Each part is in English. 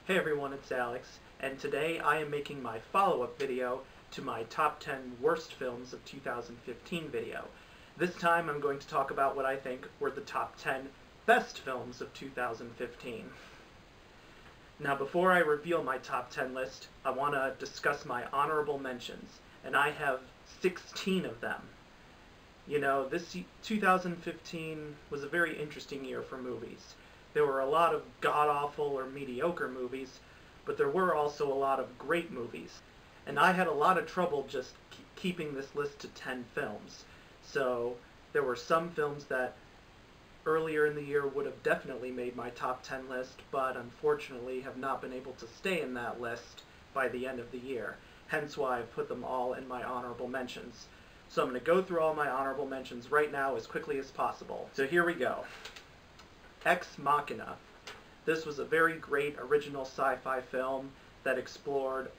Hey everyone, it's Alex, and today I am making my follow-up video to my top 10 worst films of 2015 video. This time I'm going to talk about what I think were the top 10 best films of 2015. Now before I reveal my top 10 list, I want to discuss my honorable mentions, and I have 16 of them. You know, this 2015 was a very interesting year for movies. There were a lot of god-awful or mediocre movies, but there were also a lot of great movies. And I had a lot of trouble just keeping this list to 10 films. So there were some films that earlier in the year would have definitely made my top 10 list, but unfortunately have not been able to stay in that list by the end of the year. Hence why I've put them all in my honorable mentions. So I'm going to go through all my honorable mentions right now as quickly as possible. So here we go. Ex Machina. This was a very great original sci-fi film that explored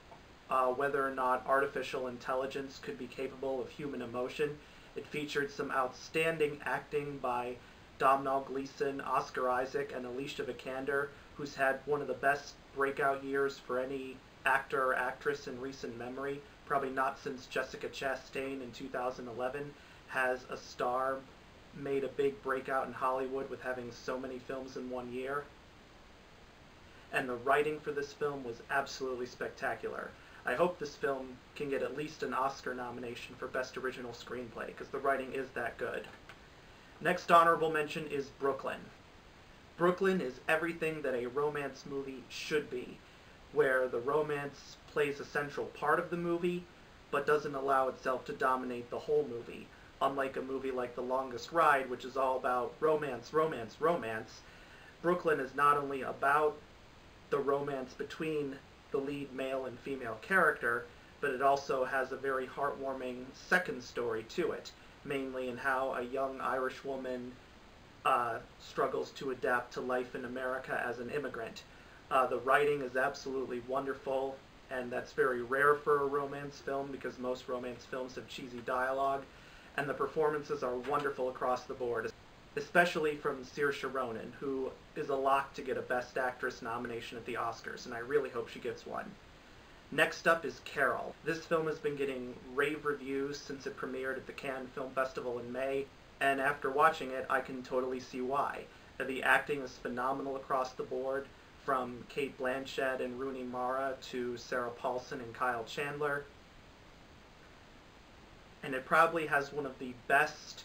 whether or not artificial intelligence could be capable of human emotion. It featured some outstanding acting by Domhnall Gleeson, Oscar Isaac, and Alicia Vikander, who's had one of the best breakout years for any actor or actress in recent memory, probably not since Jessica Chastain in 2011 has a star made a big breakout in Hollywood with having so many films in one year. And the writing for this film was absolutely spectacular. I hope this film can get at least an Oscar nomination for Best Original Screenplay, because the writing is that good. Next honorable mention is Brooklyn. Brooklyn is everything that a romance movie should be, where the romance plays a central part of the movie, but doesn't allow itself to dominate the whole movie. Unlike a movie like The Longest Ride, which is all about romance, romance, romance, Brooklyn is not only about the romance between the lead male and female character, but it also has a very heartwarming second story to it, mainly in how a young Irish woman struggles to adapt to life in America as an immigrant. The writing is absolutely wonderful, and that's very rare for a romance film because most romance films have cheesy dialogue. And the performances are wonderful across the board, especially from Saoirse Ronan, who is a lock to get a Best Actress nomination at the Oscars, and I really hope she gets one. Next up is Carol. This film has been getting rave reviews since it premiered at the Cannes Film Festival in May, and after watching it, I can totally see why. The acting is phenomenal across the board, from Cate Blanchett and Rooney Mara to Sarah Paulson and Kyle Chandler. And it probably has one of the best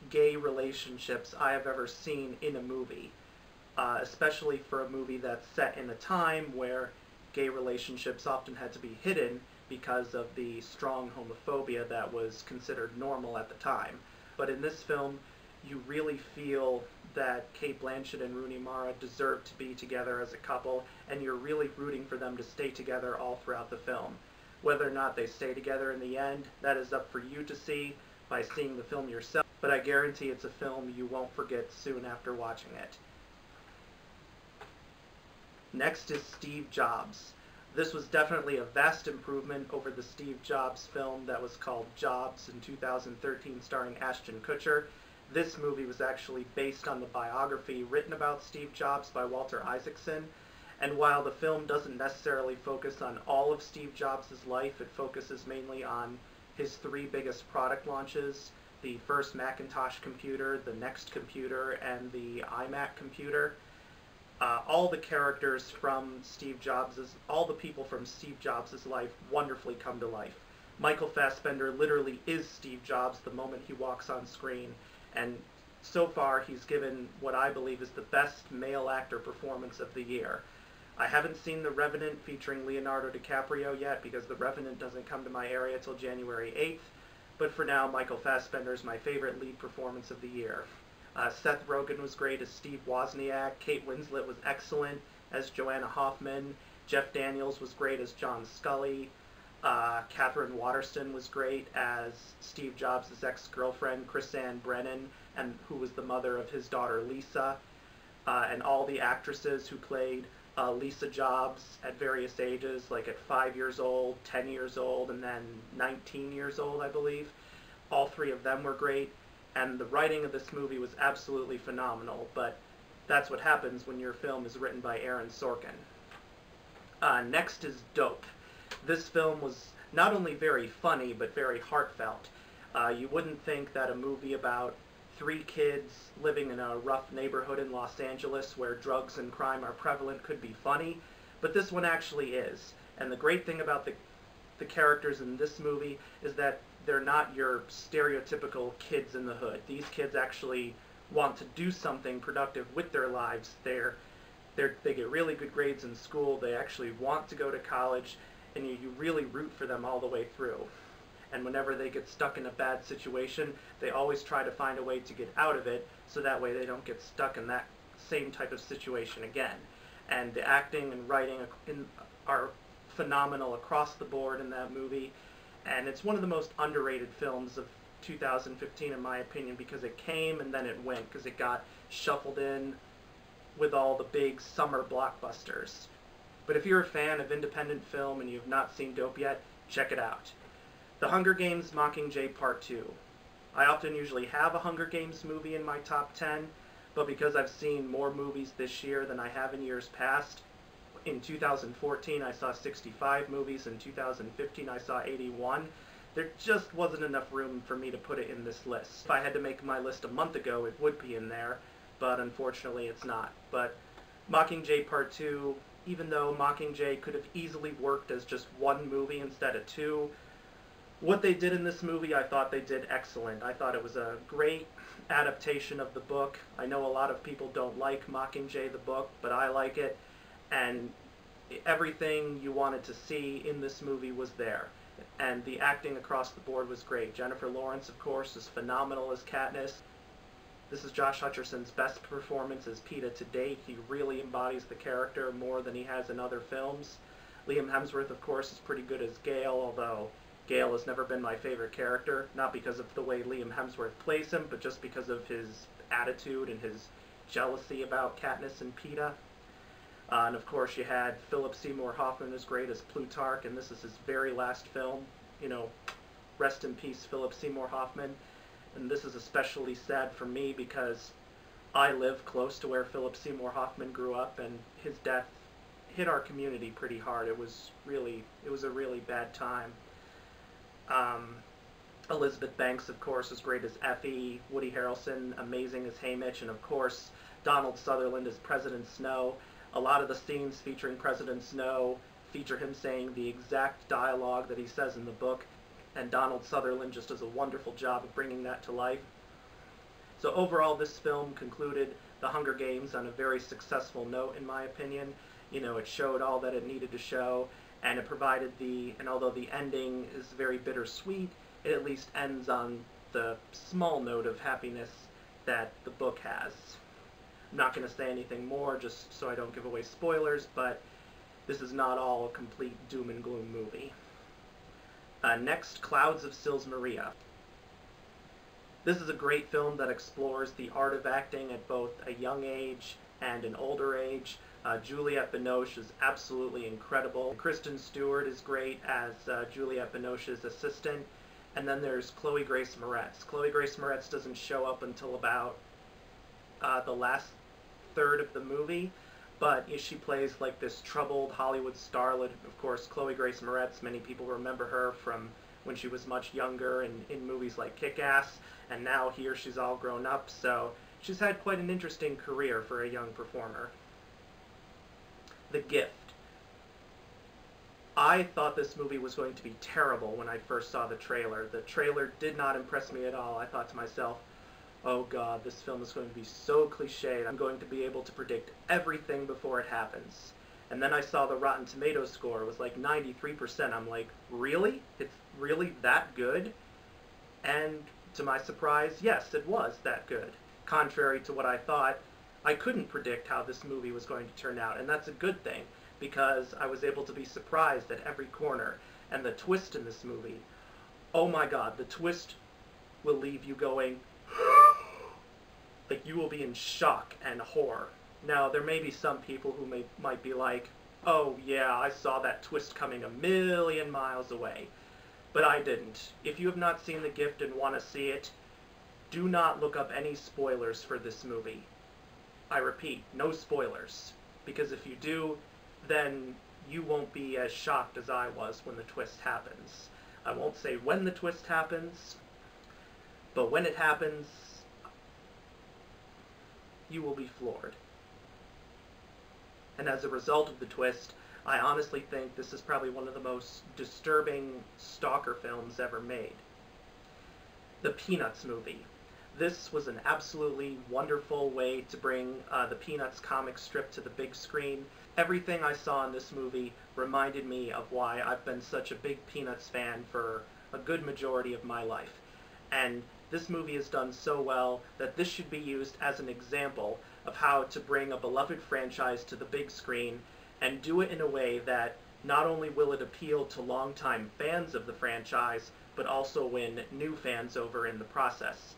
gay relationships I have ever seen in a movie, especially for a movie that's set in a time where gay relationships often had to be hidden because of the strong homophobia that was considered normal at the time. But in this film, you really feel that Cate Blanchett and Rooney Mara deserve to be together as a couple, and you're really rooting for them to stay together all throughout the film. Whether or not they stay together in the end, that is up for you to see by seeing the film yourself, but I guarantee it's a film you won't forget soon after watching it. Next is Steve Jobs. This was definitely a vast improvement over the Steve Jobs film that was called Jobs in 2013 starring Ashton Kutcher. This movie was actually based on the biography written about Steve Jobs by Walter Isaacson. And while the film doesn't necessarily focus on all of Steve Jobs' life, it focuses mainly on his three biggest product launches, the first Macintosh computer, the NeXT computer, and the iMac computer. All the characters from all the people from Steve Jobs' life wonderfully come to life. Michael Fassbender literally is Steve Jobs the moment he walks on screen, and so far he's given what I believe is the best male actor performance of the year. I haven't seen The Revenant featuring Leonardo DiCaprio yet because The Revenant doesn't come to my area till January 8th, but for now, Michael Fassbender is my favorite lead performance of the year. Seth Rogen was great as Steve Wozniak, Kate Winslet was excellent as Joanna Hoffman, Jeff Daniels was great as John Scully, Catherine Waterston was great as Steve Jobs' ex-girlfriend, Chrisanne Brennan, and who was the mother of his daughter Lisa, and all the actresses who played Lisa Jobs at various ages, like at 5 years old, 10 years old, and then 19 years old, I believe. All three of them were great, and the writing of this movie was absolutely phenomenal, but That's what happens when your film is written by Aaron Sorkin. Next is Dope. This film was not only very funny, but very heartfelt. You wouldn't think that a movie about three kids living in a rough neighborhood in Los Angeles where drugs and crime are prevalent could be funny, but this one actually is. And the great thing about the characters in this movie is that they're not your stereotypical kids in the hood. These kids actually want to do something productive with their lives. They get really good grades in school. They actually want to go to college, and you really root for them all the way through. And whenever they get stuck in a bad situation, they always try to find a way to get out of it, so that way they don't get stuck in that same type of situation again. And the acting and writing are phenomenal across the board in that movie, and it's one of the most underrated films of 2015 in my opinion, because it came and then it went, because it got shuffled in with all the big summer blockbusters. But if you're a fan of independent film and you've not seen Dope yet, check it out. The Hunger Games: Mockingjay Part 2. I often usually have a Hunger Games movie in my top 10, but because I've seen more movies this year than I have in years past, in 2014 I saw 65 movies, in 2015 I saw 81, there just wasn't enough room for me to put it in this list. If I had to make my list a month ago, it would be in there, but unfortunately it's not. But Mockingjay Part 2, even though Mockingjay could have easily worked as just one movie instead of two, what they did in this movie, I thought they did excellent. I thought it was a great adaptation of the book. I know a lot of people don't like Mockingjay the book, but I like it, and everything you wanted to see in this movie was there. And the acting across the board was great. Jennifer Lawrence, of course, is phenomenal as Katniss. This is Josh Hutcherson's best performance as Peeta to date. He really embodies the character more than he has in other films. Liam Hemsworth, of course, is pretty good as Gale, although Gale has never been my favorite character, not because of the way Liam Hemsworth plays him, but just because of his attitude and his jealousy about Katniss and Peeta. And of course you had Philip Seymour Hoffman as great as Plutarch, and this is his very last film. You know, rest in peace, Philip Seymour Hoffman. And this is especially sad for me because I live close to where Philip Seymour Hoffman grew up, and his death hit our community pretty hard. It was a really bad time. Elizabeth Banks, of course, is great as Effie. Woody Harrelson, amazing as Haymitch, and of course Donald Sutherland as President Snow. A lot of the scenes featuring President Snow feature him saying the exact dialogue that he says in the book, and Donald Sutherland just does a wonderful job of bringing that to life. So overall, this film concluded The Hunger Games on a very successful note, in my opinion. You know, it showed all that it needed to show, and it provided and although the ending is very bittersweet, it at least ends on the small note of happiness that the book has. I'm not going to say anything more just so I don't give away spoilers, but this is not all a complete doom and gloom movie. Next, Clouds of Sils Maria. This is a great film that explores the art of acting at both a young age and an older age. Juliette Binoche is absolutely incredible. Kristen Stewart is great as Juliette Binoche's assistant. And then there's Chloe Grace Moretz. Chloe Grace Moretz doesn't show up until about the last third of the movie, but she plays like this troubled Hollywood starlet. Of course, Chloe Grace Moretz, many people remember her from when she was much younger and in movies like Kick-Ass, and now here she's all grown up, so she's had quite an interesting career for a young performer. The Gift. I thought this movie was going to be terrible when I first saw the trailer. The trailer did not impress me at all. I thought to myself, oh god, this film is going to be so cliched. I'm going to be able to predict everything before it happens. And then I saw the Rotten Tomatoes score. It was like 93%. I'm like, really? It's really that good? And to my surprise, yes, it was that good. Contrary to what I thought, I couldn't predict how this movie was going to turn out, and that's a good thing, because I was able to be surprised at every corner. And the twist in this movie, oh my god, the twist will leave you going, like you will be in shock and horror. Now, there may be some people who might be like, oh yeah, I saw that twist coming a million miles away. But I didn't. If you have not seen The Gift and want to see it, do not look up any spoilers for this movie. I repeat, no spoilers, because if you do, then you won't be as shocked as I was when the twist happens. I won't say when the twist happens, but when it happens, you will be floored. And as a result of the twist, I honestly think this is probably one of the most disturbing stalker films ever made. The Peanuts movie. This was an absolutely wonderful way to bring the Peanuts comic strip to the big screen. Everything I saw in this movie reminded me of why I've been such a big Peanuts fan for a good majority of my life. And this movie is done so well that this should be used as an example of how to bring a beloved franchise to the big screen and do it in a way that not only will it appeal to longtime fans of the franchise, but also win new fans over in the process.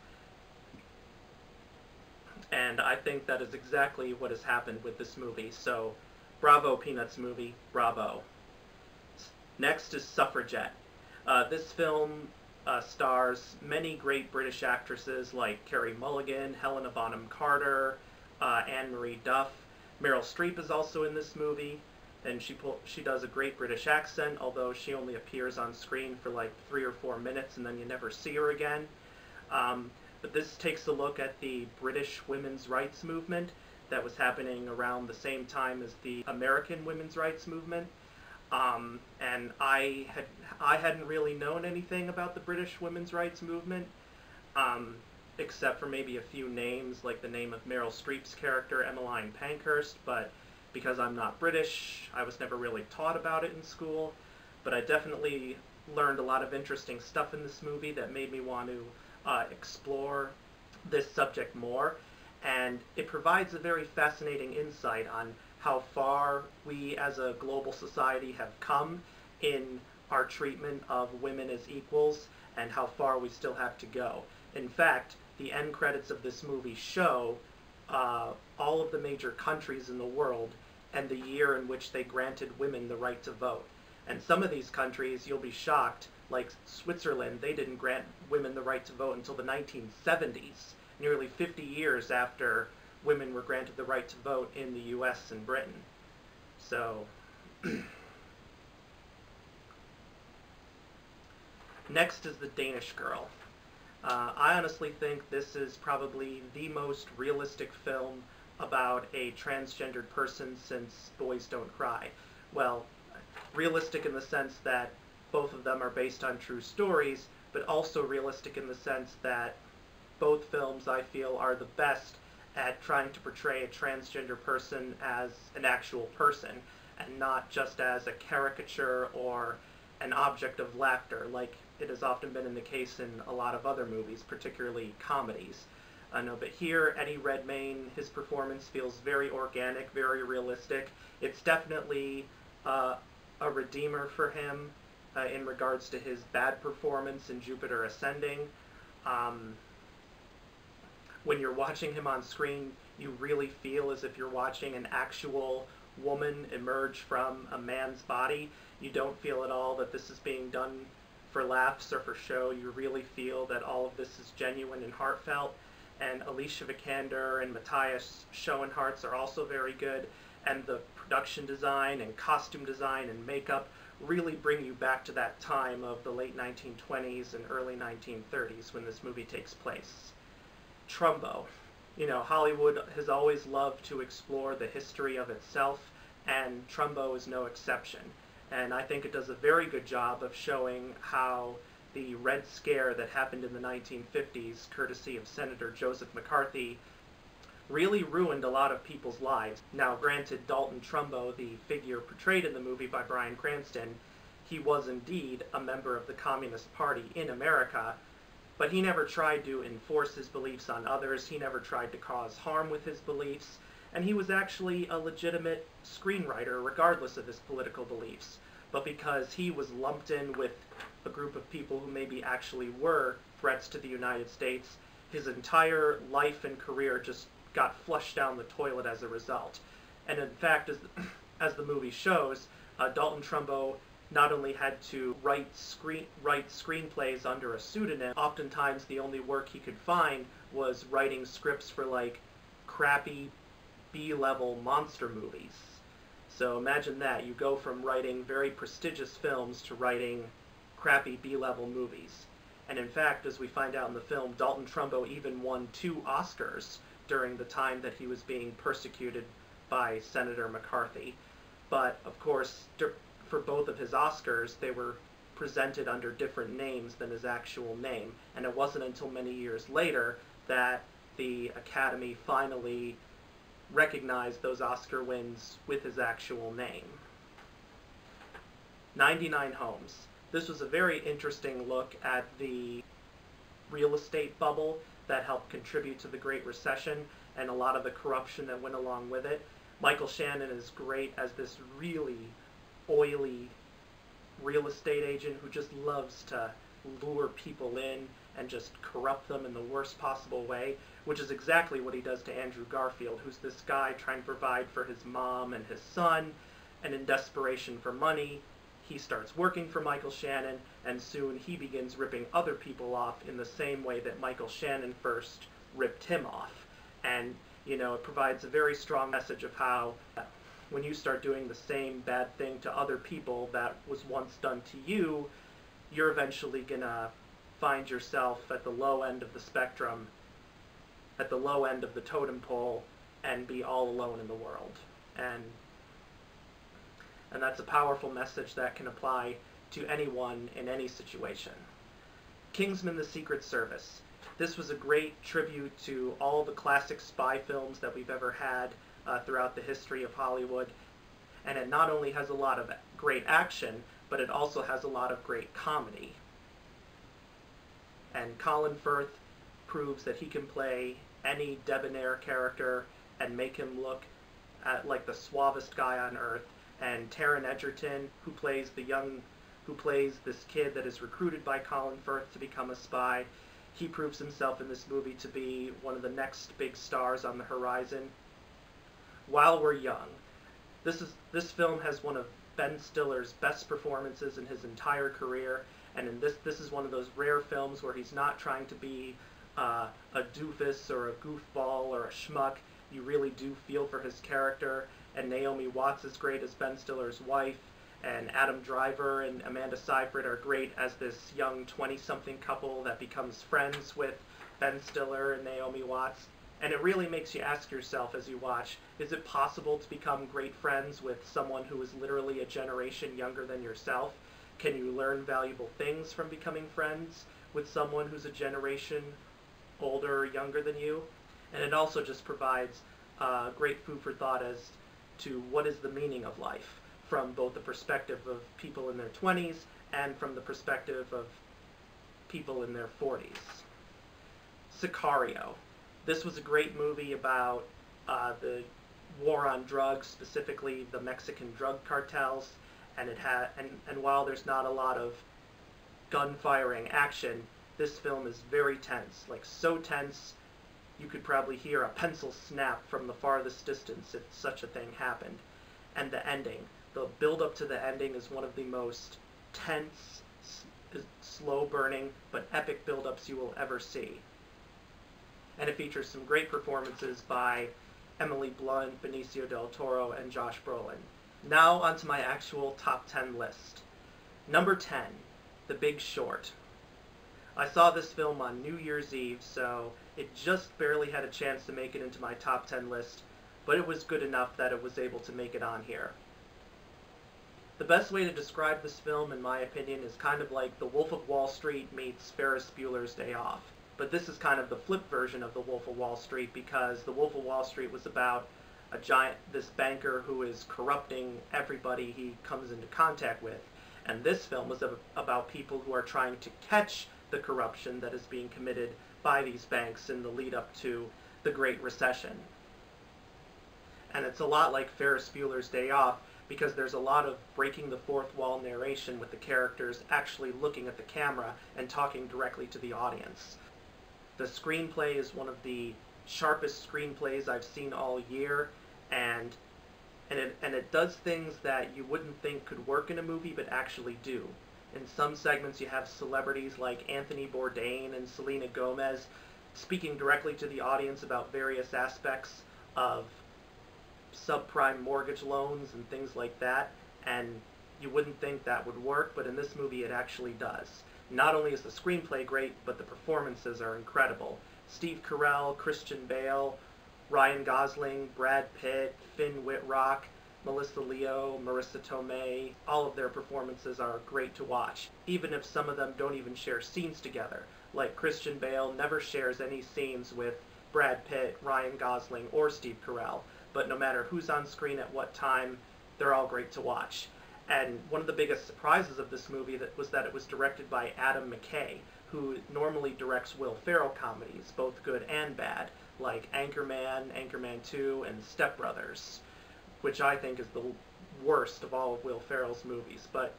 And I think that is exactly what has happened with this movie. So, bravo, Peanuts movie, bravo. Next is Suffragette. This film stars many great British actresses like Carey Mulligan, Helena Bonham Carter, Anne-Marie Duff. Meryl Streep is also in this movie, and she does a great British accent, although she only appears on screen for like 3 or 4 minutes and then you never see her again. But this takes a look at the British women's rights movement that was happening around the same time as the American women's rights movement. And I hadn't really known anything about the British women's rights movement, except for maybe a few names, like the name of Meryl Streep's character, Emmeline Pankhurst, but because I'm not British, I was never really taught about it in school. But I definitely learned a lot of interesting stuff in this movie that made me want to explore this subject more, and it provides a very fascinating insight on how far we as a global society have come in our treatment of women as equals and how far we still have to go. In fact, the end credits of this movie show all of the major countries in the world and the year in which they granted women the right to vote. And some of these countries, you'll be shocked, like Switzerland, they didn't grant women the right to vote until the 1970s, nearly 50 years after women were granted the right to vote in the US and Britain. So, next is The Danish Girl. I honestly think this is probably the most realistic film about a transgendered person since Boys Don't Cry. Well, realistic in the sense that both of them are based on true stories, but also realistic in the sense that both films, I feel, are the best at trying to portray a transgender person as an actual person, and not just as a caricature or an object of laughter, like it has often been in the case in a lot of other movies, particularly comedies. But here, Eddie Redmayne, his performance feels very organic, very realistic. It's definitely a redeemer for him in regards to his bad performance in Jupiter Ascending. When you're watching him on screen, you really feel as if you're watching an actual woman emerge from a man's body. You don't feel at all that this is being done for laughs or for show. You really feel that all of this is genuine and heartfelt. And Alicia Vikander and Matthias Schoenhardt are also very good. And the production design and costume design and makeup really bring you back to that time of the late 1920s and early 1930s when this movie takes place. Trumbo. You know, Hollywood has always loved to explore the history of itself, and Trumbo is no exception. And I think it does a very good job of showing how the Red Scare that happened in the 1950s, courtesy of Senator Joseph McCarthy, really ruined a lot of people's lives. Now, granted, Dalton Trumbo, the figure portrayed in the movie by Bryan Cranston, he was indeed a member of the Communist Party in America, but he never tried to enforce his beliefs on others. He never tried to cause harm with his beliefs, and he was actually a legitimate screenwriter regardless of his political beliefs. But because he was lumped in with a group of people who maybe actually were threats to the United States, his entire life and career just got flushed down the toilet as a result. And in fact, as the movie shows, Dalton Trumbo not only had to write screenplays under a pseudonym, oftentimes the only work he could find was writing scripts for like crappy B-level monster movies. So imagine that. You go from writing very prestigious films to writing crappy B-level movies. And in fact, as we find out in the film, Dalton Trumbo even won 2 Oscars during the time that he was being persecuted by Senator McCarthy. But, of course, for both of his Oscars, they were presented under different names than his actual name. And it wasn't until many years later that the Academy finally recognized those Oscar wins with his actual name. 99 Homes. This was a very interesting look at the real estate bubble that helped contribute to the Great Recession and a lot of the corruption that went along with it. Michael Shannon is great as this really oily real estate agent who just loves to lure people in and just corrupt them in the worst possible way, which is exactly what he does to Andrew Garfield, who's this guy trying to provide for his mom and his son, and in desperation for money, he starts working for Michael Shannon, and soon he begins ripping other people off in the same way that Michael Shannon first ripped him off. And, it provides a very strong message of how when you start doing the same bad thing to other people that was once done to you, you're eventually going to find yourself at the low end of the spectrum, at the low end of the totem pole, and be all alone in the world. And that's a powerful message that can apply to anyone in any situation. Kingsman: The Secret Service. This was a great tribute to all the classic spy films that we've ever had throughout the history of Hollywood. And it not only has a lot of great action, but it also has a lot of great comedy. And Colin Firth proves that he can play any debonair character and make him look like the suavest guy on earth. And Taron Egerton, who plays this kid that is recruited by Colin Firth to become a spy, he proves himself in this movie to be one of the next big stars on the horizon. While We're Young. This film has one of Ben Stiller's best performances in his entire career, and in this is one of those rare films where he's not trying to be a doofus or a goofball or a schmuck. You really do feel for his character, and Naomi Watts is great as Ben Stiller's wife, and Adam Driver and Amanda Seyfried are great as this young 20-something couple that becomes friends with Ben Stiller and Naomi Watts. And it really makes you ask yourself as you watch, is it possible to become great friends with someone who is literally a generation younger than yourself? Can you learn valuable things from becoming friends with someone who's a generation older or younger than you? And it also just provides great food for thought as to what is the meaning of life, from both the perspective of people in their 20s and from the perspective of people in their 40s. Sicario. This was a great movie about the war on drugs, specifically the Mexican drug cartels, and while there's not a lot of gun-firing action, this film is very tense, like so tense you could probably hear a pencil snap from the farthest distance if such a thing happened. And the ending. The build-up to the ending is one of the most tense, slow-burning, but epic build-ups you will ever see. And it features some great performances by Emily Blunt, Benicio del Toro, and Josh Brolin. Now onto my actual top 10 list. Number 10, The Big Short. I saw this film on New Year's Eve, so it just barely had a chance to make it into my top 10 list, but it was good enough that it was able to make it on here. The best way to describe this film, in my opinion, is kind of like The Wolf of Wall Street meets Ferris Bueller's Day Off. But this is kind of the flip version of The Wolf of Wall Street, because The Wolf of Wall Street was about this banker who is corrupting everybody he comes into contact with. And this film was about people who are trying to catch the corruption that is being committed by these banks in the lead up to the Great Recession. And it's a lot like Ferris Bueller's Day Off, because there's a lot of breaking the fourth wall narration with the characters actually looking at the camera and talking directly to the audience. The screenplay is one of the sharpest screenplays I've seen all year, and it does things that you wouldn't think could work in a movie but actually do. In some segments you have celebrities like Anthony Bourdain and Selena Gomez speaking directly to the audience about various aspects of subprime mortgage loans and things like that, and you wouldn't think that would work, but in this movie it actually does. Not only is the screenplay great, but the performances are incredible. Steve Carell, Christian Bale, Ryan Gosling, Brad Pitt, Finn Wittrock, Melissa Leo, Marissa Tomei, all of their performances are great to watch, even if some of them don't even share scenes together. Like Christian Bale never shares any scenes with Brad Pitt, Ryan Gosling, or Steve Carell, but no matter who's on screen at what time, they're all great to watch. And one of the biggest surprises of this movie was that it was directed by Adam McKay, who normally directs Will Ferrell comedies, both good and bad, like Anchorman, Anchorman 2, and Step Brothers, which I think is the worst of all of Will Ferrell's movies. But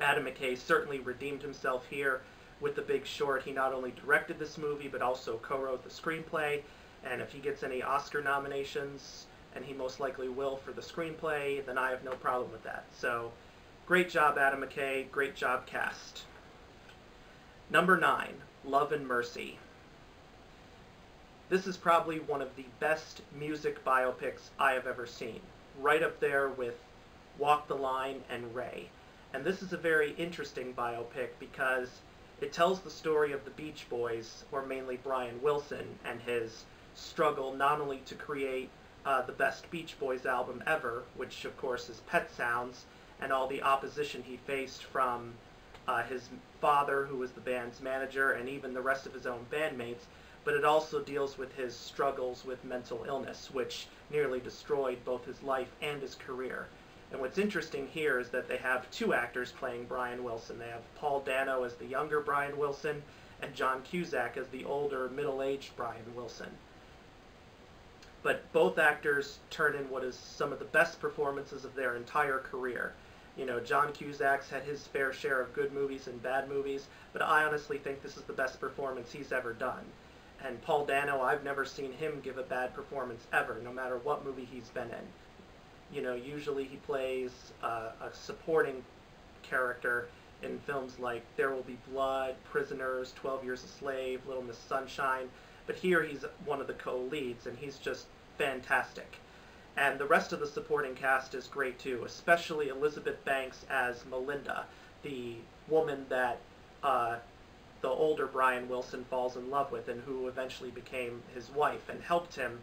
Adam McKay certainly redeemed himself here with The Big Short. He not only directed this movie, but also co-wrote the screenplay, and if he gets any Oscar nominations, and he most likely will for the screenplay, then I have no problem with that. So, great job, Adam McKay. Great job, cast. Number 9, Love and Mercy. This is probably one of the best music biopics I have ever seen, right up there with Walk the Line and Ray. And this is a very interesting biopic because it tells the story of the Beach Boys, or mainly Brian Wilson, and his struggle not only to create the best Beach Boys album ever, which of course is Pet Sounds, and all the opposition he faced from his father, who was the band's manager, and even the rest of his own bandmates, but it also deals with his struggles with mental illness, which nearly destroyed both his life and his career. And what's interesting here is that they have two actors playing Brian Wilson. They have Paul Dano as the younger Brian Wilson, and John Cusack as the older, middle-aged Brian Wilson. But both actors turn in what is some of the best performances of their entire career. You know, John Cusack's had his fair share of good movies and bad movies, but I honestly think this is the best performance he's ever done. And Paul Dano, I've never seen him give a bad performance ever, no matter what movie he's been in. You know, usually he plays a supporting character in films like There Will Be Blood, Prisoners, 12 Years a Slave, Little Miss Sunshine, but here he's one of the co-leads, and he's just fantastic. And the rest of the supporting cast is great too, especially Elizabeth Banks as Melinda, the woman that the older Brian Wilson falls in love with and who eventually became his wife and helped him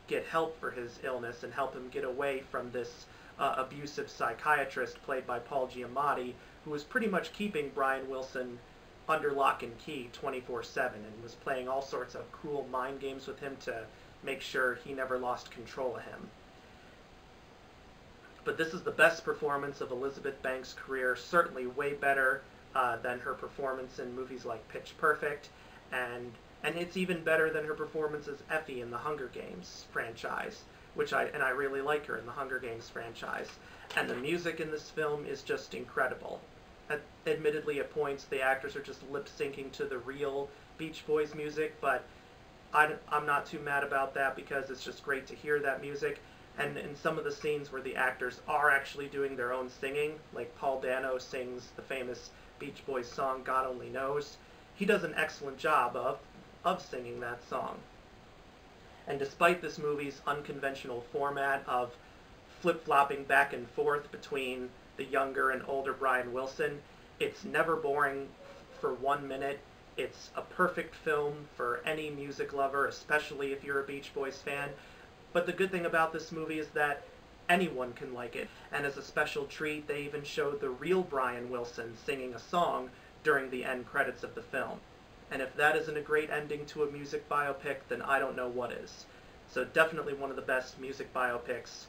get help for his illness and help him get away from this abusive psychiatrist played by Paul Giamatti, who was pretty much keeping Brian Wilson under lock and key 24/7 and was playing all sorts of cruel mind games with him to make sure he never lost control of him. But this is the best performance of Elizabeth Banks' career, certainly way better than her performance in movies like Pitch Perfect, and it's even better than her performance as Effie in the Hunger Games franchise, I really like her in the Hunger Games franchise. And the music in this film is just incredible. Admittedly, at points, the actors are just lip-syncing to the real Beach Boys music, but I'm not too mad about that because it's just great to hear that music. And in some of the scenes where the actors are actually doing their own singing, like Paul Dano sings the famous Beach Boys song, God Only Knows, he does an excellent job of singing that song. And despite this movie's unconventional format of flip-flopping back and forth between the younger and older Brian Wilson, it's never boring for 1 minute. It's a perfect film for any music lover, especially if you're a Beach Boys fan. But the good thing about this movie is that anyone can like it. And as a special treat, they even showed the real Brian Wilson singing a song during the end credits of the film. And if that isn't a great ending to a music biopic, then I don't know what is. So definitely one of the best music biopics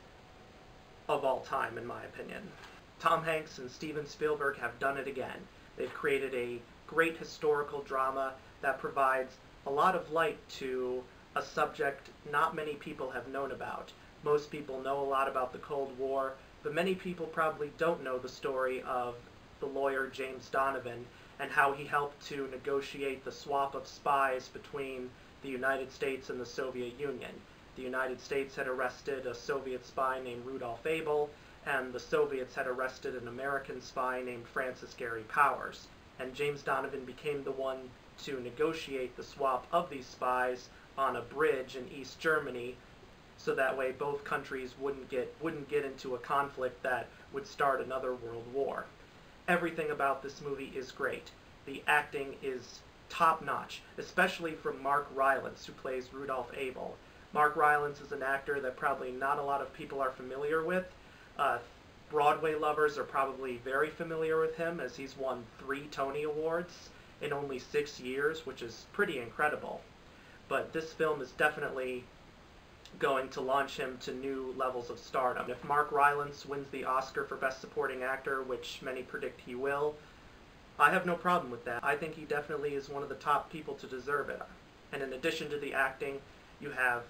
of all time, in my opinion. Tom Hanks and Steven Spielberg have done it again. They've created a great historical drama that provides a lot of light to a subject not many people have known about. Most people know a lot about the Cold War, but many people probably don't know the story of the lawyer James Donovan and how he helped to negotiate the swap of spies between the United States and the Soviet Union. The United States had arrested a Soviet spy named Rudolph Abel, and the Soviets had arrested an American spy named Francis Gary Powers. And James Donovan became the one to negotiate the swap of these spies on a bridge in East Germany, so that way both countries wouldn't get into a conflict that would start another world war. Everything about this movie is great. The acting is top-notch, especially from Mark Rylance, who plays Rudolph Abel. Mark Rylance is an actor that probably not a lot of people are familiar with. Broadway lovers are probably very familiar with him, as he's won 3 Tony Awards in only 6 years, which is pretty incredible. But this film is definitely going to launch him to new levels of stardom. If Mark Rylance wins the Oscar for Best Supporting Actor, which many predict he will, I have no problem with that. I think he definitely is one of the top people to deserve it. And in addition to the acting, you have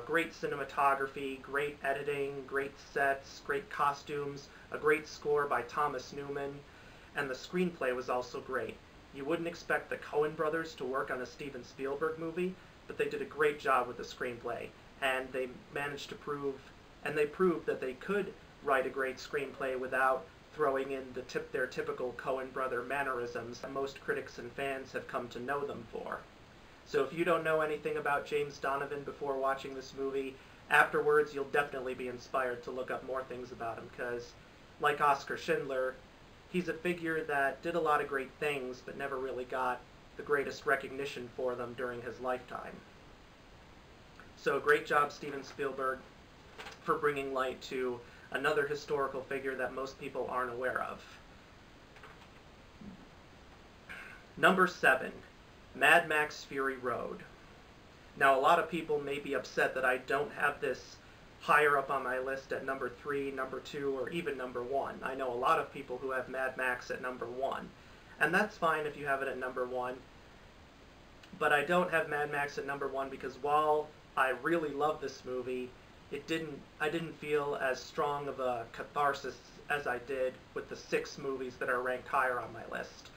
great cinematography, great editing, great sets, great costumes, a great score by Thomas Newman, and the screenplay was also great. You wouldn't expect the Coen brothers to work on a Steven Spielberg movie, but they did a great job with the screenplay, and they managed to proved that they could write a great screenplay without throwing in their typical Coen brother mannerisms that most critics and fans have come to know them for. So if you don't know anything about James Donovan before watching this movie, afterwards you'll definitely be inspired to look up more things about him, because, like Oskar Schindler, he's a figure that did a lot of great things but never really got the greatest recognition for them during his lifetime. So great job, Steven Spielberg, for bringing light to another historical figure that most people aren't aware of. Number 7. Mad Max Fury Road. Now, a lot of people may be upset that I don't have this higher up on my list at number 3, number 2, or even number 1. I know a lot of people who have Mad Max at number 1, and that's fine if you have it at number 1, but I don't have Mad Max at number 1 because while I really love this movie, I didn't feel as strong of a catharsis as I did with the 6 movies that are ranked higher on my list.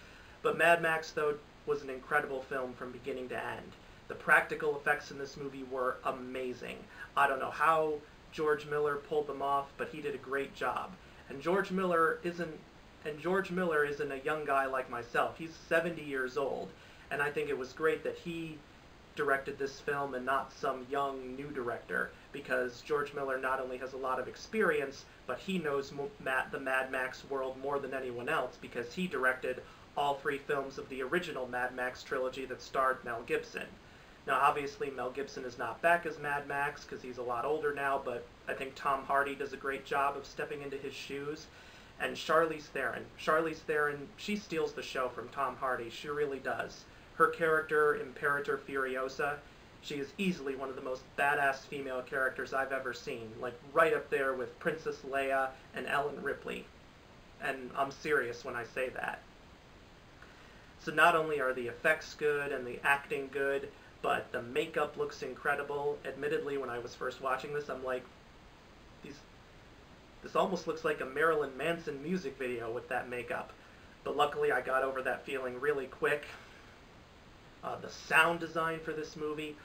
But Mad Max, though, was an incredible film from beginning to end. The practical effects in this movie were amazing. I don't know how George Miller pulled them off, but he did a great job. And George Miller isn't a young guy like myself. He's 70 years old, and I think it was great that he directed this film and not some young new director, because George Miller not only has a lot of experience, but he knows the Mad Max world more than anyone else, because he directed all 3 films of the original Mad Max trilogy that starred Mel Gibson. Now, obviously, Mel Gibson is not back as Mad Max because he's a lot older now, but I think Tom Hardy does a great job of stepping into his shoes. And Charlize Theron, she steals the show from Tom Hardy. She really does. Her character, Imperator Furiosa, she is easily one of the most badass female characters I've ever seen, like right up there with Princess Leia and Ellen Ripley. And I'm serious when I say that. So not only are the effects good and the acting good, but the makeup looks incredible. Admittedly, when I was first watching this, I'm like, this almost looks like a Marilyn Manson music video with that makeup. But luckily, I got over that feeling really quick. The sound design for this movie,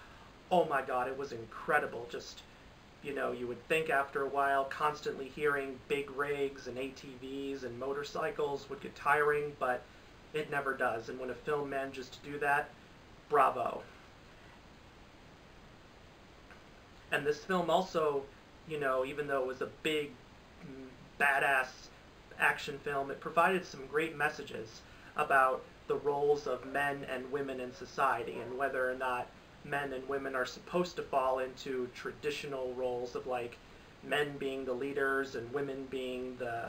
oh my god, it was incredible. Just, you know, you would think after a while, constantly hearing big rigs and ATVs and motorcycles would get tiring, but it never does. And when a film manages to do that, bravo. And this film also, you know, even though it was a big, badass action film, it provided some great messages about the roles of men and women in society and whether or not men and women are supposed to fall into traditional roles of, like, men being the leaders and women being the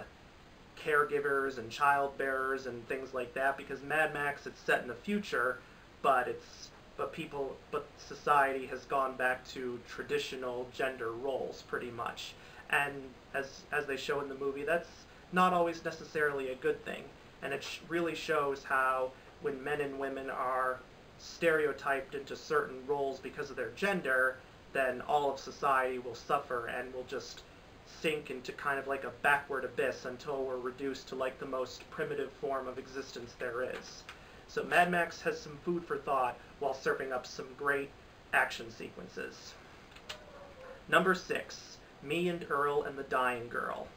caregivers and child bearers and things like that, because Mad Max, it's set in the future, but society has gone back to traditional gender roles pretty much. And as they show in the movie, that's not always necessarily a good thing. And it really shows how when men and women are stereotyped into certain roles because of their gender, then all of society will suffer and will just sink into kind of like a backward abyss until we're reduced to like the most primitive form of existence there is. So Mad Max has some food for thought while serving up some great action sequences. Number 6, Me and Earl and the Dying Girl.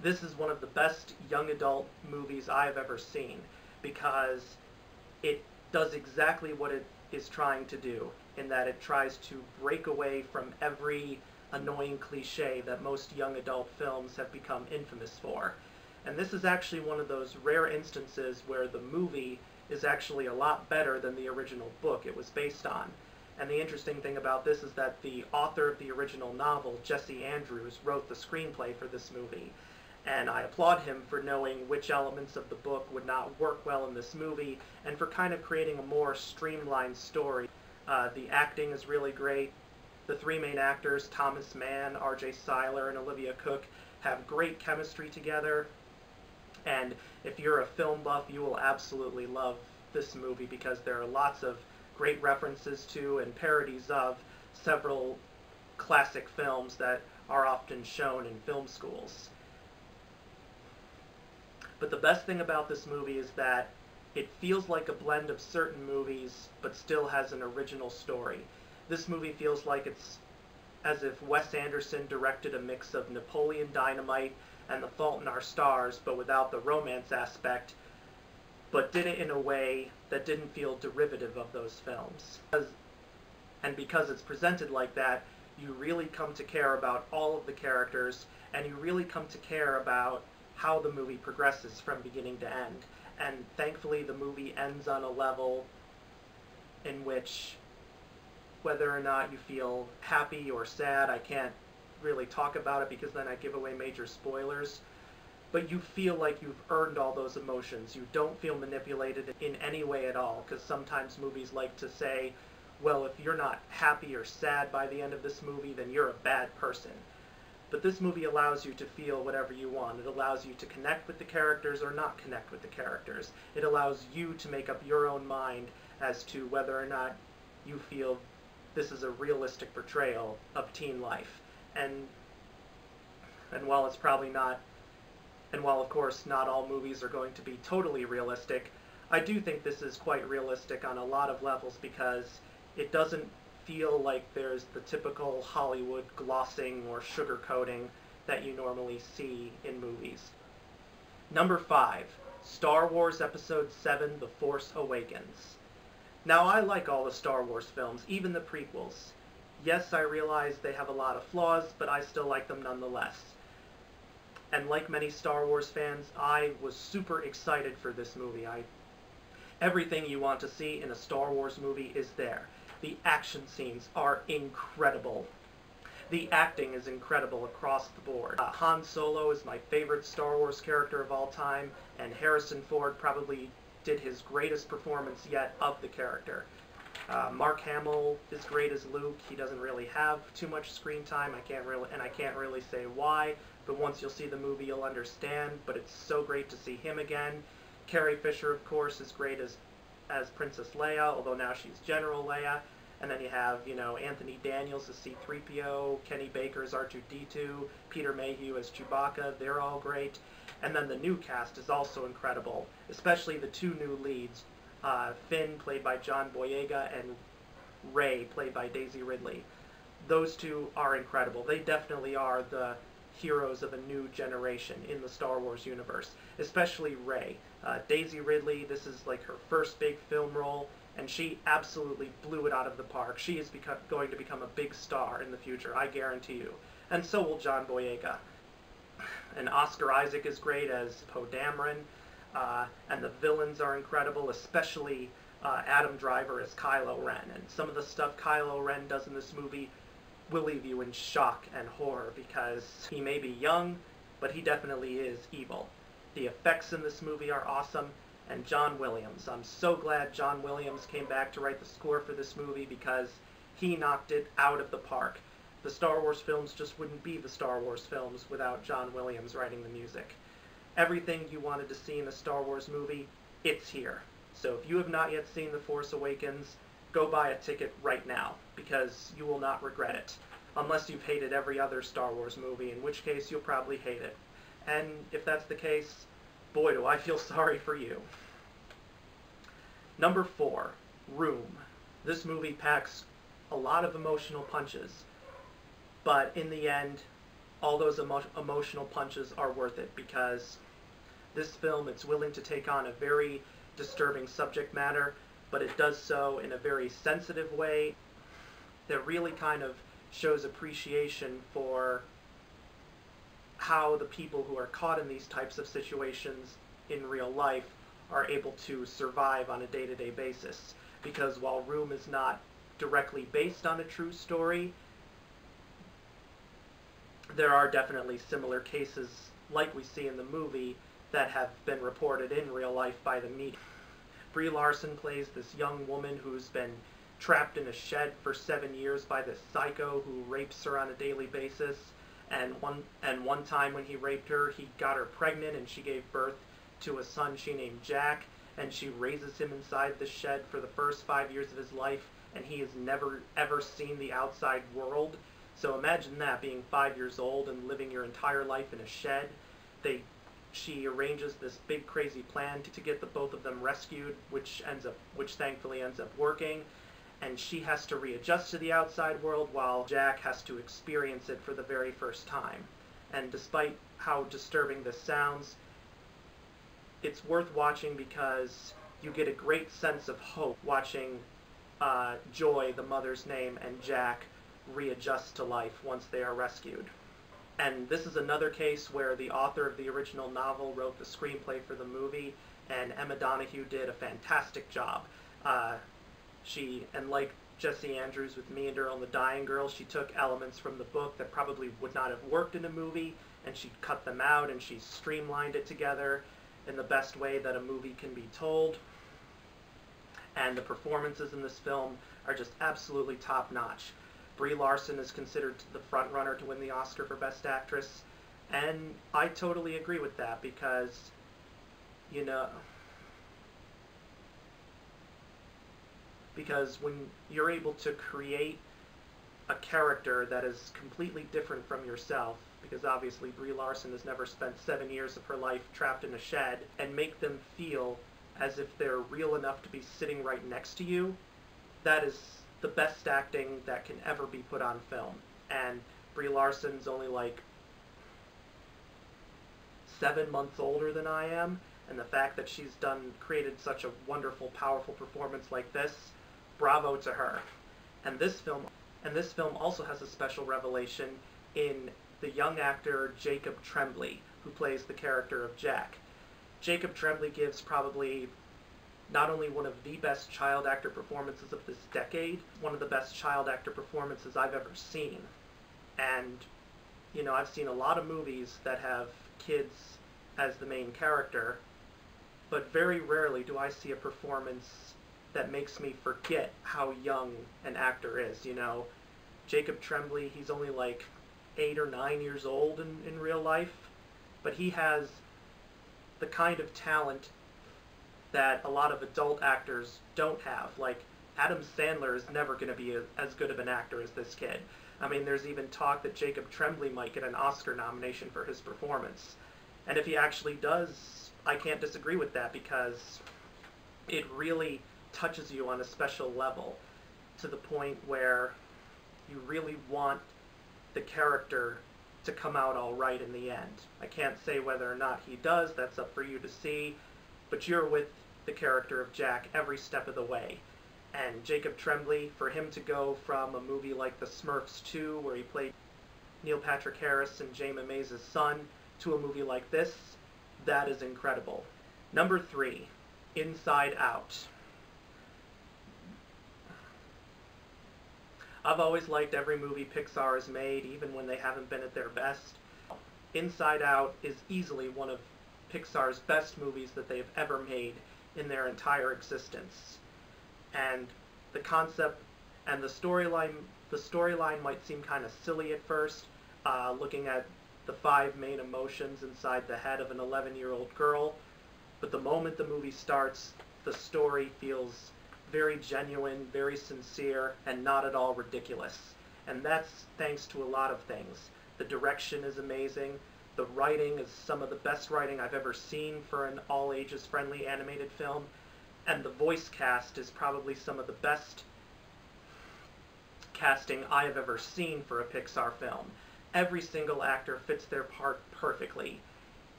This is one of the best young adult movies I've ever seen because it does exactly what it is trying to do, in that it tries to break away from every annoying cliche that most young adult films have become infamous for. And this is actually one of those rare instances where the movie is actually a lot better than the original book it was based on. And the interesting thing about this is that the author of the original novel, Jesse Andrews, wrote the screenplay for this movie. And I applaud him for knowing which elements of the book would not work well in this movie, and for kind of creating a more streamlined story. The acting is really great. The three main actors, Thomas Mann, R.J. Cyler, and Olivia Cooke, have great chemistry together. And if you're a film buff, you will absolutely love this movie because there are lots of great references to and parodies of several classic films that are often shown in film schools. But the best thing about this movie is that it feels like a blend of certain movies, but still has an original story. This movie feels like it's as if Wes Anderson directed a mix of Napoleon Dynamite and The Fault in Our Stars, but without the romance aspect, but did it in a way that didn't feel derivative of those films. And because it's presented like that, you really come to care about all of the characters, and you really come to care about how the movie progresses from beginning to end. And thankfully the movie ends on a level in which, whether or not you feel happy or sad, I can't really talk about it because then I give away major spoilers, but you feel like you've earned all those emotions. You don't feel manipulated in any way at all, because sometimes movies like to say, well, if you're not happy or sad by the end of this movie, then you're a bad person. But this movie allows you to feel whatever you want. It allows you to connect with the characters or not connect with the characters. It allows you to make up your own mind as to whether or not you feel this is a realistic portrayal of teen life. And while it's probably not, and while of course not all movies are going to be totally realistic, I do think this is quite realistic on a lot of levels because it doesn't feel like there's the typical Hollywood glossing or sugarcoating that you normally see in movies. Number 5, Star Wars Episode 7, The Force Awakens. Now, I like all the Star Wars films, even the prequels. Yes, I realize they have a lot of flaws, but I still like them nonetheless. And like many Star Wars fans, I was super excited for this movie. Everything you want to see in a Star Wars movie is there. The action scenes are incredible. The acting is incredible across the board. Han Solo is my favorite Star Wars character of all time, and Harrison Ford probably did his greatest performance yet of the character. Mark Hamill is great as Luke. He doesn't really have too much screen time. I can't really say why, but once you'll see the movie you'll understand. But it's so great to see him again. Carrie Fisher, of course, is great as Princess Leia, although now she's General Leia. And then you have, Anthony Daniels as C-3PO, Kenny Baker as R2-D2, Peter Mayhew as Chewbacca. They're all great. And then the new cast is also incredible, especially the two new leads, Finn, played by John Boyega, and Rey, played by Daisy Ridley. Those two are incredible. They definitely are the heroes of a new generation in the Star Wars universe, especially Rey. Daisy Ridley, this is like her first big film role, and she absolutely blew it out of the park. She is going to become a big star in the future, I guarantee you. And so will John Boyega. And Oscar Isaac is great as Poe Dameron, and the villains are incredible, especially Adam Driver as Kylo Ren. And some of the stuff Kylo Ren does in this movie will leave you in shock and horror because he may be young, but he definitely is evil. The effects in this movie are awesome, and John Williams. I'm so glad John Williams came back to write the score for this movie because he knocked it out of the park. The Star Wars films just wouldn't be the Star Wars films without John Williams writing the music. Everything you wanted to see in a Star Wars movie, it's here. So if you have not yet seen The Force Awakens, go buy a ticket right now, because you will not regret it. Unless you've hated every other Star Wars movie, in which case you'll probably hate it. And if that's the case, boy do I feel sorry for you. Number 4, Room. This movie packs a lot of emotional punches, but in the end, all those emotional punches are worth it because this film, it's willing to take on a very disturbing subject matter, but it does so in a very sensitive way that really kind of shows appreciation for how the people who are caught in these types of situations in real life are able to survive on a day-to-day basis. Because while Room is not directly based on a true story, there are definitely similar cases like we see in the movie that have been reported in real life by the media. Brie Larson plays this young woman who's been trapped in a shed for 7 years by this psycho who rapes her on a daily basis. And one time when he raped her, he got her pregnant and she gave birth to a son she named Jack, and she raises him inside the shed for the first 5 years of his life, and he has never ever seen the outside world. So imagine that, being 5 years old and living your entire life in a shed. She arranges this big crazy plan to get the both of them rescued, which thankfully ends up working. And she has to readjust to the outside world while Jack has to experience it for the very first time. And despite how disturbing this sounds, it's worth watching because you get a great sense of hope watching Joy, the mother's name, and Jack readjust to life once they are rescued. And this is another case where the author of the original novel wrote the screenplay for the movie, and Emma Donoghue did a fantastic job. And like Jesse Andrews with Me and Earl and the Dying Girl, she took elements from the book that probably would not have worked in a movie, and she cut them out and she streamlined it together in the best way that a movie can be told. And the performances in this film are just absolutely top-notch. Brie Larson is considered the front-runner to win the Oscar for Best Actress, and I totally agree with that because, because when you're able to create a character that is completely different from yourself, because obviously Brie Larson has never spent 7 years of her life trapped in a shed, and make them feel as if they're real enough to be sitting right next to you, that is the best acting that can ever be put on film. And Brie Larson's only like 7 months older than I am, and the fact that she's created such a wonderful, powerful performance like this, bravo to her. And this film also has a special revelation in the young actor Jacob Tremblay, who plays the character of Jack. Jacob Tremblay gives probably not only one of the best child actor performances of this decade, one of the best child actor performances I've ever seen. And, I've seen a lot of movies that have kids as the main character, but very rarely do I see a performance that makes me forget how young an actor is, Jacob Tremblay, he's only like 8 or 9 years old in real life, but he has the kind of talent that a lot of adult actors don't have. Like, Adam Sandler is never going to be as good of an actor as this kid. I mean, there's even talk that Jacob Tremblay might get an Oscar nomination for his performance. And if he actually does, I can't disagree with that because it really touches you on a special level to the point where you really want the character to come out all right in the end. I can't say whether or not he does, that's up for you to see, but you're with the character of Jack every step of the way. And Jacob Tremblay, for him to go from a movie like The Smurfs 2, where he played Neil Patrick Harris and Jayma Mays' son, to a movie like this, that is incredible. Number 3, Inside Out. I've always liked every movie Pixar has made, even when they haven't been at their best. Inside Out is easily one of Pixar's best movies that they've ever made in their entire existence. And the concept and the storyline might seem kind of silly at first, looking at the 5 main emotions inside the head of an 11-year-old girl, but the moment the movie starts, the story feels very genuine, very sincere, and not at all ridiculous. And that's thanks to a lot of things. The direction is amazing. The writing is some of the best writing I've ever seen for an all-ages friendly animated film. And the voice cast is probably some of the best casting I have ever seen for a Pixar film. Every single actor fits their part perfectly.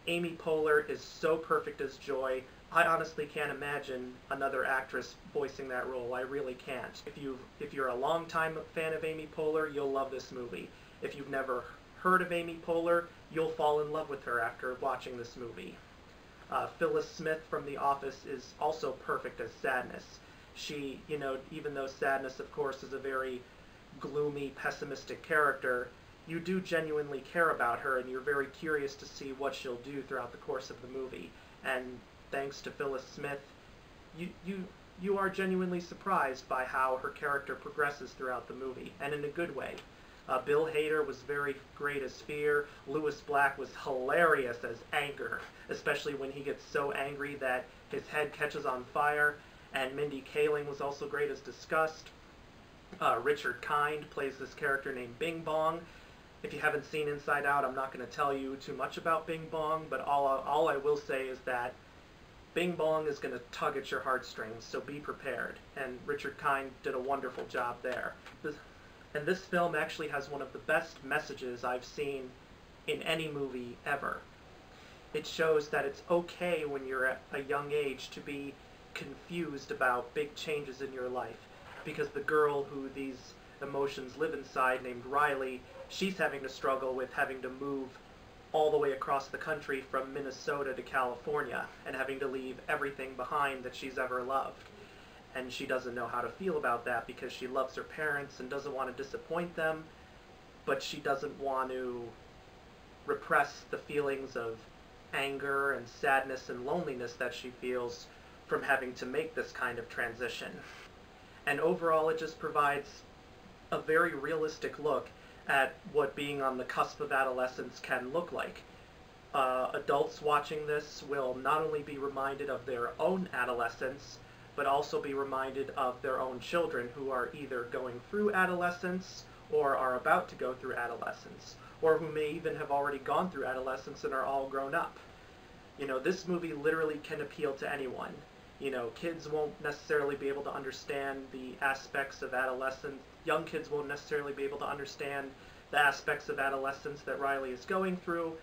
Amy Poehler is so perfect as Joy. I honestly can't imagine another actress voicing that role. I really can't. If you're a longtime fan of Amy Poehler, you'll love this movie. If you've never heard of Amy Poehler, you'll fall in love with her after watching this movie. Phyllis Smith from The Office is also perfect as Sadness. She, even though Sadness, of course, is a very gloomy, pessimistic character, you do genuinely care about her, and you're very curious to see what she'll do throughout the course of the movie. And thanks to Phyllis Smith, you are genuinely surprised by how her character progresses throughout the movie, and in a good way. Bill Hader was very great as Fear. Lewis Black was hilarious as Anger, especially when he gets so angry that his head catches on fire. And Mindy Kaling was also great as Disgust. Richard Kind plays this character named Bing Bong. If you haven't seen Inside Out, I'm not going to tell you too much about Bing Bong, but all I will say is that Bing Bong is going to tug at your heartstrings, so be prepared. And Richard Kind did a wonderful job there. And this film actually has one of the best messages I've seen in any movie ever. It shows that it's okay when you're at a young age to be confused about big changes in your life, because the girl who these emotions live inside, named Riley, she's having to struggle with having to move all the way across the country from Minnesota to California and having to leave everything behind that she's ever loved. And she doesn't know how to feel about that because she loves her parents and doesn't want to disappoint them, but she doesn't want to repress the feelings of anger and sadness and loneliness that she feels from having to make this kind of transition. And overall, it just provides a very realistic look at what being on the cusp of adolescence can look like. Adults watching this will not only be reminded of their own adolescence, but also be reminded of their own children who are either going through adolescence or are about to go through adolescence, or who may even have already gone through adolescence and are all grown up. This movie literally can appeal to anyone. Kids won't necessarily be able to understand the aspects of adolescence. Young kids won't necessarily be able to understand the aspects of adolescence that Riley is going through,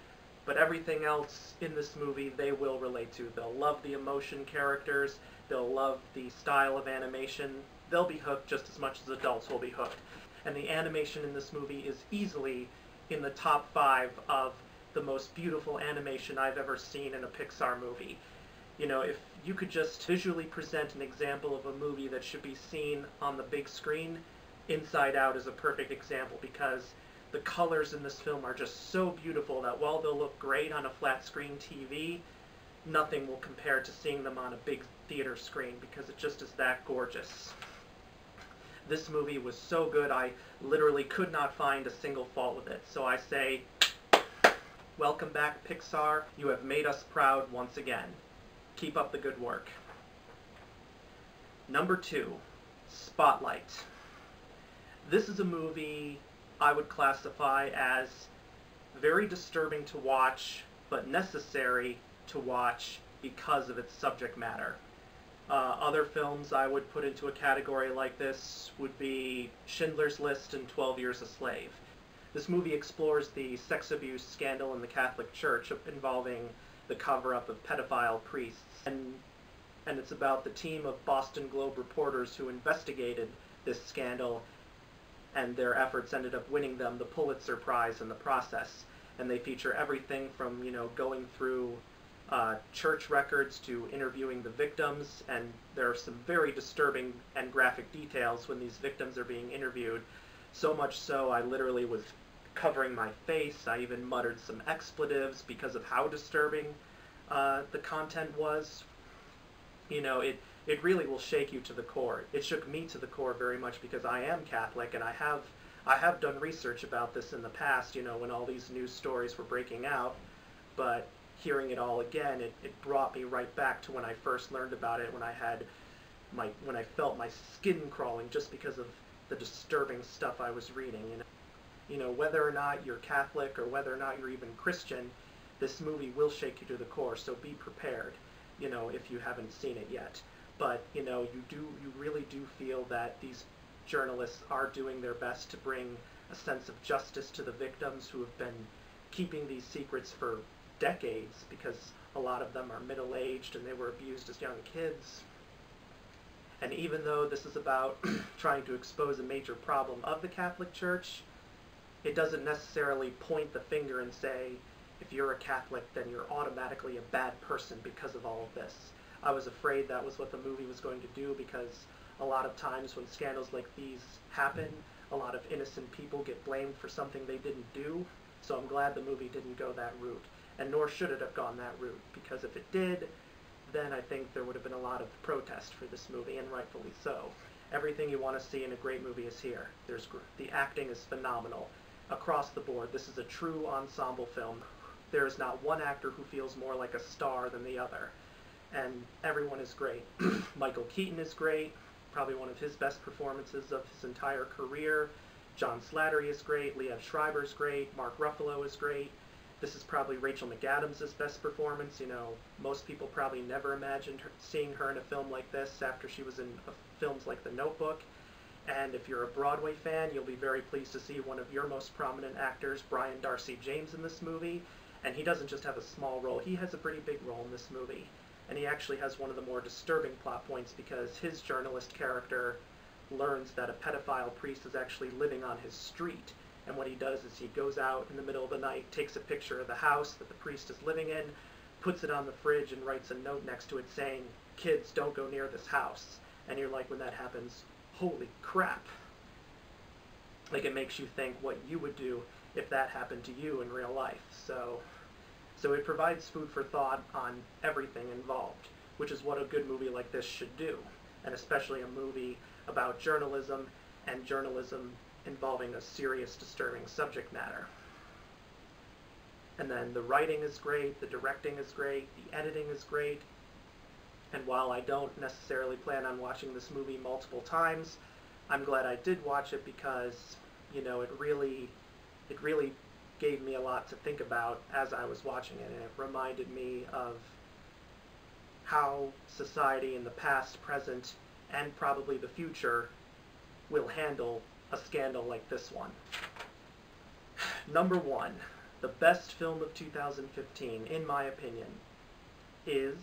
but everything else in this movie they will relate to. They'll love the emotion characters, they'll love the style of animation, they'll be hooked just as much as adults will be hooked. And the animation in this movie is easily in the top 5 of the most beautiful animation I've ever seen in a Pixar movie. If you could just visually present an example of a movie that should be seen on the big screen, Inside Out is a perfect example, because the colors in this film are just so beautiful that while they'll look great on a flat screen TV, nothing will compare to seeing them on a big theater screen, because it just is that gorgeous. This movie was so good I literally could not find a single fault with it, so I say, welcome back Pixar, you have made us proud once again. Keep up the good work. Number 2, Spotlight. This is a movie I would classify as very disturbing to watch, but necessary to watch because of its subject matter. Other films I would put into a category like this would be Schindler's List and 12 Years a Slave. This movie explores the sex abuse scandal in the Catholic Church involving the cover-up of pedophile priests, and it's about the team of Boston Globe reporters who investigated this scandal, and their efforts ended up winning them the Pulitzer Prize in the process. And they feature everything from, going through church records to interviewing the victims, and there are some very disturbing and graphic details when these victims are being interviewed. So much so I literally was covering my face. I even muttered some expletives because of how disturbing the content was. It really will shake you to the core. It shook me to the core very much because I am Catholic, and I have done research about this in the past, when all these news stories were breaking out, but hearing it all again, it brought me right back to when I first learned about it, when I felt my skin crawling just because of the disturbing stuff I was reading. Whether or not you're Catholic or whether or not you're even Christian, this movie will shake you to the core, so be prepared, if you haven't seen it yet. But, you really do feel that these journalists are doing their best to bring a sense of justice to the victims who have been keeping these secrets for decades, because a lot of them are middle-aged and they were abused as young kids. And even though this is about trying to expose a major problem of the Catholic Church, it doesn't necessarily point the finger and say, if you're a Catholic, then you're automatically a bad person because of all of this. I was afraid that was what the movie was going to do, because a lot of times when scandals like these happen, a lot of innocent people get blamed for something they didn't do. So I'm glad the movie didn't go that route, and nor should it have gone that route, because if it did, then I think there would have been a lot of protest for this movie, and rightfully so. Everything you want to see in a great movie is here. The acting is phenomenal. Across the board, this is a true ensemble film. There is not one actor who feels more like a star than the other, and everyone is great. Michael Keaton is great, probably one of his best performances of his entire career. John Slattery is great, Liev Schreiber is great, Mark Ruffalo is great. This is probably Rachel McAdams' best performance. You know, most people probably never imagined seeing her in a film like this after she was in films like The Notebook. And if you're a Broadway fan, you'll be very pleased to see one of your most prominent actors, Brian Darcy James, in this movie. And he doesn't just have a small role, he has a pretty big role in this movie. And he actually has one of the more disturbing plot points, because his journalist character learns that a pedophile priest is actually living on his street. And what he does is he goes out in the middle of the night, takes a picture of the house that the priest is living in, puts it on the fridge, and writes a note next to it saying, "Kids, don't go near this house." And you're like, when that happens, holy crap. Like, it makes you think what you would do if that happened to you in real life. So it provides food for thought on everything involved, which is what a good movie like this should do, and especially a movie about journalism, and journalism involving a serious, disturbing subject matter. And then the writing is great, the directing is great, the editing is great, and while I don't necessarily plan on watching this movie multiple times, I'm glad I did watch it, because, you know, it really gave me a lot to think about as I was watching it, and it reminded me of how society in the past, present, and probably the future will handle a scandal like this one. Number one, the best film of 2015, in my opinion, is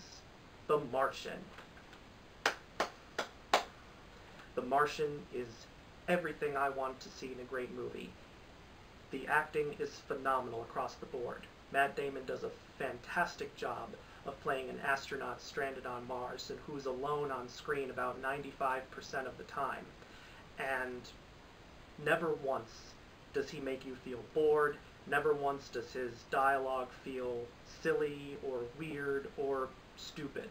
The Martian. The Martian is everything I want to see in a great movie. The acting is phenomenal across the board. Matt Damon does a fantastic job of playing an astronaut stranded on Mars and who's alone on screen about 95% of the time. And never once does he make you feel bored. Never once does his dialogue feel silly or weird or stupid.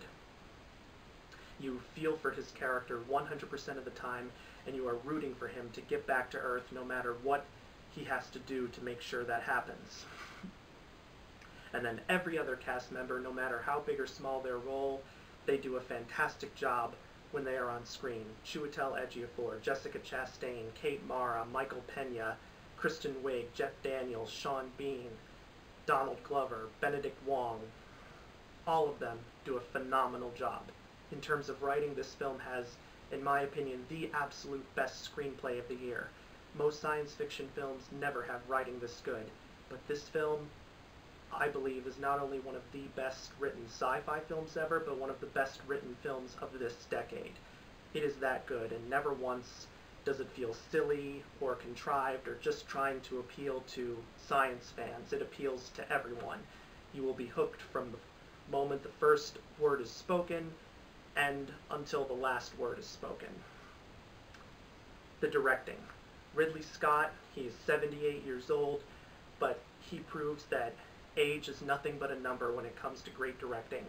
You feel for his character 100% of the time, and you are rooting for him to get back to Earth no matter what he has to do to make sure that happens. And then every other cast member, no matter how big or small their role, they do a fantastic job when they are on screen. Chiwetel Ejiofor, Jessica Chastain, Kate Mara, Michael Pena, Kristen Wiig, Jeff Daniels, Sean Bean, Donald Glover, Benedict Wong. All of them do a phenomenal job. In terms of writing, this film has, in my opinion, the absolute best screenplay of the year. Most science fiction films never have writing this good, but this film, I believe, is not only one of the best written sci-fi films ever, but one of the best written films of this decade. It is that good, and never once does it feel silly or contrived or just trying to appeal to science fans. It appeals to everyone. You will be hooked from the moment the first word is spoken and until the last word is spoken. The directing. Ridley Scott, he is 78 years old, but he proves that age is nothing but a number when it comes to great directing.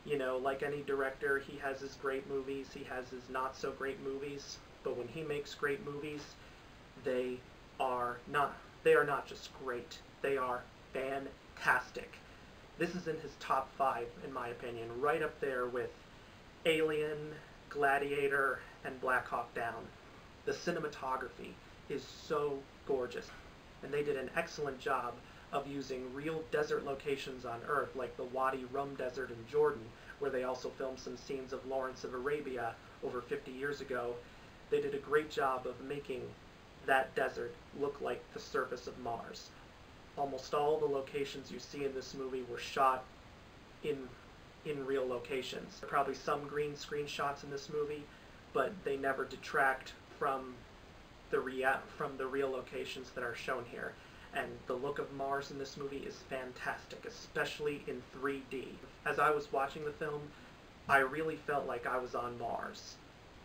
You know, like any director, he has his great movies, he has his not-so-great movies, but when he makes great movies, they are not just great, they are fantastic. This is in his top 5, in my opinion, right up there with Alien, Gladiator, and Black Hawk Down. The cinematography is so gorgeous, and they did an excellent job of using real desert locations on Earth, like the Wadi Rum Desert in Jordan, where they also filmed some scenes of Lawrence of Arabia over 50 years ago. They did a great job of making that desert look like the surface of Mars. Almost all the locations you see in this movie were shot in real locations. There are probably some green screen shots in this movie, but they never detract from the real locations that are shown here. And the look of Mars in this movie is fantastic, especially in 3D. As I was watching the film, I really felt like I was on Mars.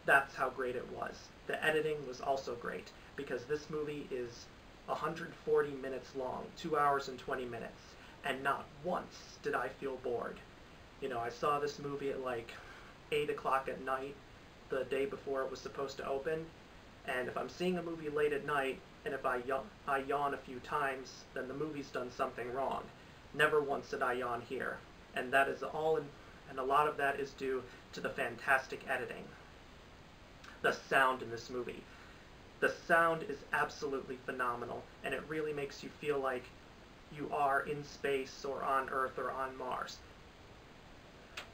That's how great it was. The editing was also great, because this movie is 140 minutes long, 2 hours and 20 minutes, and not once did I feel bored. You know, I saw this movie at like 8 o'clock at night, the day before it was supposed to open, and if I'm seeing a movie late at night, and if I yawn a few times, then the movie's done something wrong. Never once did I yawn here. And that is all, and a lot of that is due to the fantastic editing. The sound in this movie. The sound is absolutely phenomenal, and it really makes you feel like you are in space or on Earth or on Mars.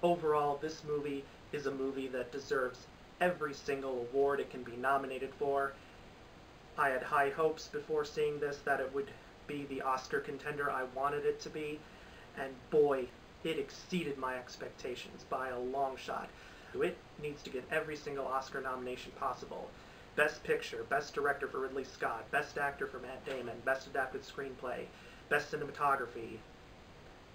Overall, this movie is a movie that deserves every single award it can be nominated for. I had high hopes before seeing this that it would be the Oscar contender I wanted it to be, and boy, it exceeded my expectations by a long shot. It needs to get every single Oscar nomination possible. Best Picture, Best Director for Ridley Scott, Best Actor for Matt Damon, Best Adapted Screenplay, Best Cinematography,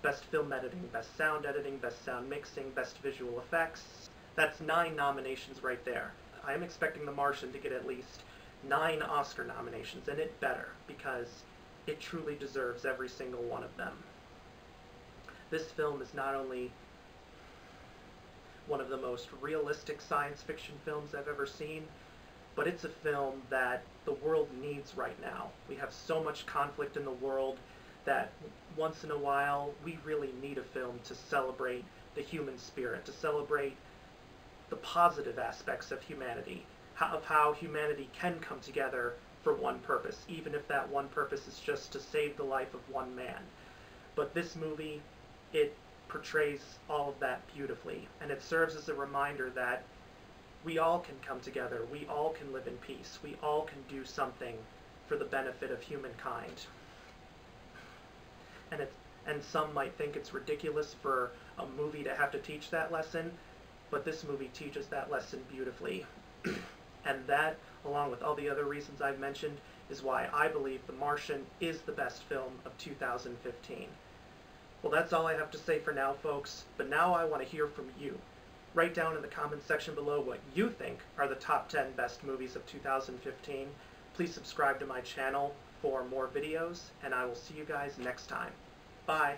Best Film Editing, Best Sound Editing, Best Sound Mixing, Best Visual Effects. That's 9 nominations right there. I am expecting The Martian to get at least 9 Oscar nominations, and it better, because it truly deserves every single one of them. This film is not only one of the most realistic science fiction films I've ever seen, but it's a film that the world needs right now. We have so much conflict in the world that once in a while we really need a film to celebrate the human spirit, to celebrate the positive aspects of humanity, of how humanity can come together for one purpose, even if that one purpose is just to save the life of one man. But this movie, it portrays all of that beautifully, and it serves as a reminder that we all can come together, we all can live in peace, we all can do something for the benefit of humankind. And some might think it's ridiculous for a movie to have to teach that lesson, but this movie teaches that lesson beautifully. And that, along with all the other reasons I've mentioned, is why I believe The Martian is the best film of 2015. Well, that's all I have to say for now, folks, but now I want to hear from you. Write down in the comments section below what you think are the top 10 best movies of 2015. Please subscribe to my channel for more videos, and I will see you guys next time. Bye!